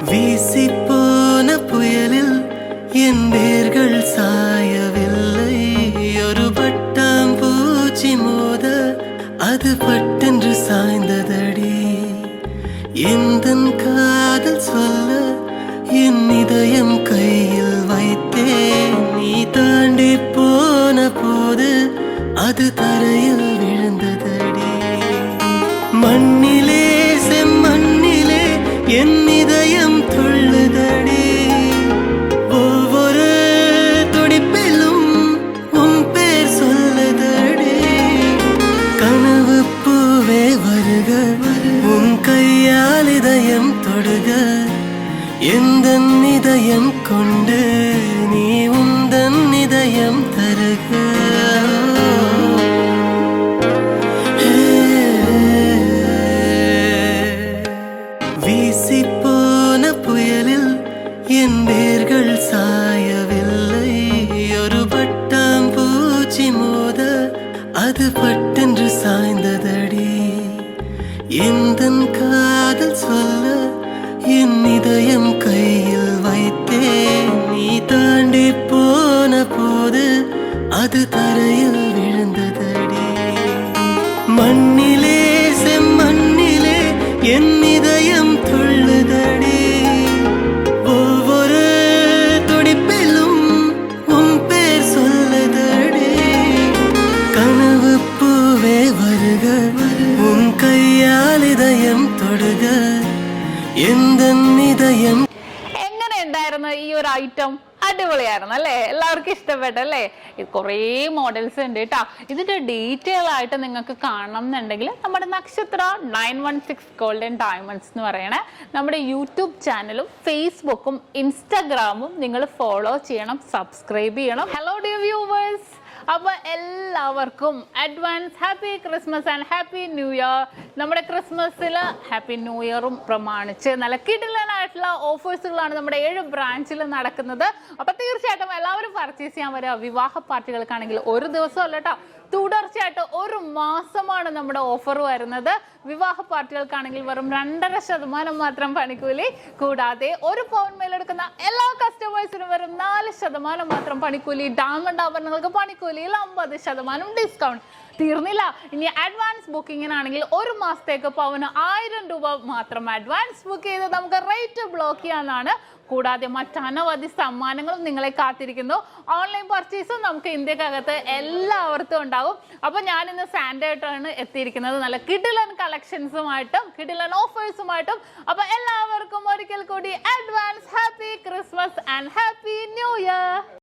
வீசிப்போன புயலில் என் வேர்கள் சாயவில்லை. ஒரு பட்டாம்பூச்சி மோத அது பட்டென்று சாய்ந்ததடி. எந்தன் காதல் சொல்ல என் இதயம் கையில் வைத்தேன். நீ தாண்டி போன போது அது தரையில் விழுந்ததடி. மண்ணிலே செம்மண்ணிலே என் இதயம் துள்ளுதடி. ஒவ்வொரு துடிப்பிலும் உன் பேர் சொல்லுதடி. கனவு பூவே வருக, உன் கையால் இதயம் தொடுக. எந்த இதயம் கொண்டு நீ உந்தன் இதயம் தருக. வீசிப்போன புயலில் என் வேர்கள் சாயவில்லை. ஒரு பட்டாம்பூச்சி மோத அது பட்டென்று சாய்ந்ததடி. எந்தன் காதல் சொல்ல என் இதயம் கையில் வைத்தேன். நீ தாண்டி போன போது அது தரையில் விழுந்ததடி. மண்ணிலே செம்மண்ணிலே என் இதயம் துள்ளுதடி. ஒவ்வொரு துடிப்பிலும் உன் பேர் சொல்லுதடி. கனவு பூவே வருக, உன் கையால் இதயம் தொடுக. എങ്ങനെ ഉണ്ടായിരുന്നു ഈ ഒരു ഐറ്റം? അടിപൊളിയായിരുന്നു അല്ലേ? എല്ലാവർക്കും ഇഷ്ടപ്പെട്ടല്ലേ? കുറേ മോഡൽസ് ഉണ്ട് കേട്ടോ. ഇതിന്റെ ഡീറ്റെയിൽ ആയിട്ട് നിങ്ങൾക്ക് കാണണം എന്നുണ്ടെങ്കിൽ നമ്മുടെ നക്ഷത്ര 916 ഗോൾഡൻ ഡയമണ്ട്സ് എന്ന് പറയണേ നമ്മുടെ യൂട്യൂബ് ചാനലും ഫേസ്ബുക്കും ഇൻസ്റ്റാഗ്രാമും നിങ്ങൾ ഫോളോ ചെയ്യണം, സബ്സ്ക്രൈബ് ചെയ്യണം. ഹലോ ഡിയർ വ്യൂവേഴ്സ്, അപ്പോൾ എല്ലാവർക്കും advance happy Christmas and happy new year. നമ്മുടെ ക്രിസ്മസിൽ ഹാപ്പി ന്യൂ ഇയറും പ്രമാണിച്ച് നല്ല കിടിലനായിട്ടുള്ള ഓഫേഴ്സുകളാണ് നമ്മുടെ 7 ബ്രാഞ്ചിൽ നടക്കുന്നത്. അപ്പോൾ തീർച്ചയായിട്ടും എല്ലാവരും പർച്ചേസ് ചെയ്യാൻ വരിക. വിവാഹ പാർട്ടികൾക്കാണെങ്കിൽ ഒരു ദിവസം അല്ല കേട്ടോ, തുടർച്ചയായിട്ട് 1 മാസമാണ് നമ്മുടെ ഓഫർ വരുന്നത്. വിവാഹ പാർട്ടികൾക്കാണെങ്കിൽ വെറും 2.5% മാത്രം പണിക്കൂലി. കൂടാതെ 1 പൗണ്ട് മേലെടുക്കുന്ന എല്ലാ കസ്റ്റമേഴ്സിനും വെറും 4% മാത്രം പണിക്കൂലി. ഡയമണ്ട് ആഭരണങ്ങൾക്ക് പണിക്കൂലിയിൽ 50% ഡിസ്കൗണ്ട്. തീർന്നില്ല, ഇനി അഡ്വാൻസ് ബുക്കിങ്ങിനാണെങ്കിൽ 1 മാസത്തേക്ക് പവന് 1000 രൂപ മാത്രം അഡ്വാൻസ് ബുക്ക് ചെയ്ത് നമുക്ക് റേറ്റ് ബ്ലോക്ക് ചെയ്യാനാണ്. കൂടാതെ മറ്റനവധി സമ്മാനങ്ങളും നിങ്ങളെ കാത്തിരിക്കുന്നു. ഓൺലൈൻ പർച്ചേസും നമുക്ക് ഇന്ത്യക്കകത്ത് എല്ലാവർക്കും ഉണ്ടാകും. അപ്പോൾ ഞാനിന്ന് സാൻഡേ ആയിട്ടാണ് എത്തിയിരിക്കുന്നത്, നല്ല കിടിലൻ കളക്ഷൻസുമായിട്ടും കിടിലൻ ഓഫേഴ്സുമായിട്ടും. അപ്പോൾ എല്ലാവർക്കും ഒരിക്കൽ കൂടി advance happy Christmas and happy new year.